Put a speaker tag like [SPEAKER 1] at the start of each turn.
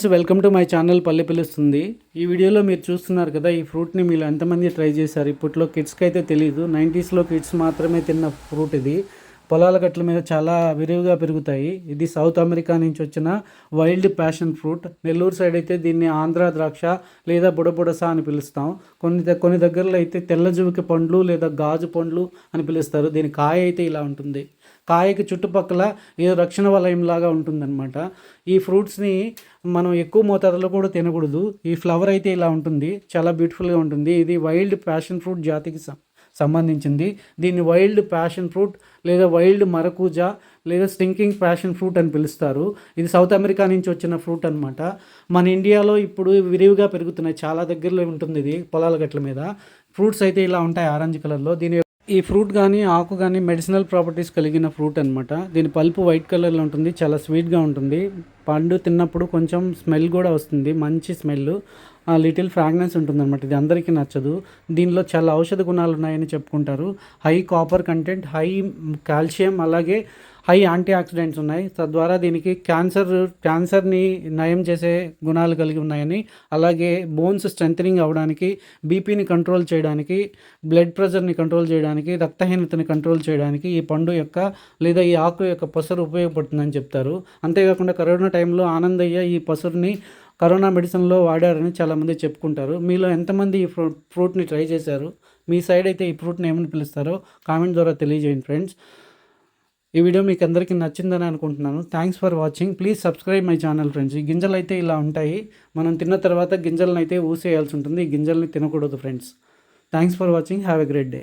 [SPEAKER 1] Friends, welcome to my channel పల్లె పిలుస్తుంది. ఈ వీడియోలో మీరు చూస్తున్నారు కదా, ఈ ఫ్రూట్ని మీరు ఎంతమంది ట్రై చేశారు? ఇప్పట్లో కిడ్స్కి అయితే తెలియదు. 90స్లో కిడ్స్ మాత్రమే తిన్న ఫ్రూట్ ఇది. పొలాల గట్ల మీద చాలా విరివిగా పెరుగుతాయి. ఇది సౌత్ అమెరికా నుంచి వచ్చిన wild passion fruit. Nellore side అయితే దీన్ని ఆంధ్ర ద్రాక్ష లేదా బుడబుడస అని పిలుస్తాం. కొన్ని దగ్గరలో అయితే తెల్లజువిక పండ్లు లేదా గాజు పండ్లు అని పిలుస్తారు. దీని కాయ అయితే ఇలా ఉంటుంది. కాయకి చుట్టుపక్కల ఏదో రక్షణ వలయంలాగా ఉంటుందన్నమాట. ఈ ఫ్రూట్స్ని మనం ఎక్కువ మోతాదులో కూడా తినకూడదు. ఈ ఫ్లవర్ అయితే ఇలా ఉంటుంది, చాలా బ్యూటిఫుల్గా ఉంటుంది. ఇది వైల్డ్ ప్యాషన్ ఫ్రూట్ జాతికి సంబంధించింది. దీన్ని వైల్డ్ ప్యాషన్ ఫ్రూట్ లేదా వైల్డ్ మరకూజా లేదా స్టింకింగ్ ప్యాషన్ ఫ్రూట్ అని పిలుస్తారు. ఇది సౌత్ అమెరికా నుంచి వచ్చిన ఫ్రూట్ అనమాట. మన ఇండియాలో ఇప్పుడు విరివిగా పెరుగుతున్నాయి, చాలా దగ్గరలో ఉంటుంది ఇది పొలాల గట్ల మీద. ఫ్రూట్స్ అయితే ఇలా ఉంటాయి ఆరెంజ్ కలర్లో. ఈ ఫ్రూట్ కానీ ఆకు కానీ మెడిసినల్ ప్రాపర్టీస్ కలిగిన ఫ్రూట్ అనమాట. దీని పల్పు వైట్ కలర్లో ఉంటుంది, చాలా స్వీట్గా ఉంటుంది. పండు తిన్నప్పుడు కొంచెం స్మెల్ కూడా వస్తుంది, మంచి స్మెల్, లిటిల్ ఫ్రాగ్రెన్స్ ఉంటుందన్నమాట. ఇది అందరికీ నచ్చదు. దీనిలో చాలా ఔషధ గుణాలు ఉన్నాయని చెప్పుకుంటారు. High copper content, high calcium, అలాగే హై యాంటీ ఆక్సిడెంట్స్ ఉన్నాయి. తద్వారా దీనికి క్యాన్సర్ని నయం చేసే గుణాలు కలిగి ఉన్నాయని, అలాగే బోన్స్ స్ట్రెంథనింగ్ అవ్వడానికి, బీపీని కంట్రోల్ చేయడానికి, బ్లడ్ ప్రెషర్ని కంట్రోల్ చేయడానికి, రక్తహీనతని కంట్రోల్ చేయడానికి ఈ పండు యొక్క లేదా ఈ ఆకు యొక్క పసరు ఉపయోగపడుతుందని చెప్తారు. అంతేకాకుండా కరోనా టైంలో ఆనందయ్య ఈ పసరుని కరోనా మెడిసిన్లో వాడారని చాలామంది చెప్పుకుంటారు. మీలో ఎంతమంది ఈ ఫ్రూట్ని ట్రై చేశారు? మీ సైడ్ అయితే ఈ ఫ్రూట్ని ఏమని పిలుస్తారో కామెంట్ ద్వారా తెలియజేయండి ఫ్రెండ్స్. ఈ వీడియో మీకు అందరికీ నచ్చిందని అనుకుంటున్నాను. Thanks for watching. Please subscribe my channel friends. ఈ గింజలు అయితే ఇలా ఉంటాయి. మనం తిన్న తర్వాత గింజలను అయితే ఊసేయాల్సి ఉంటుంది. ఈ గింజల్ని తినకూడదు friends. Thanks for watching. Have a great day.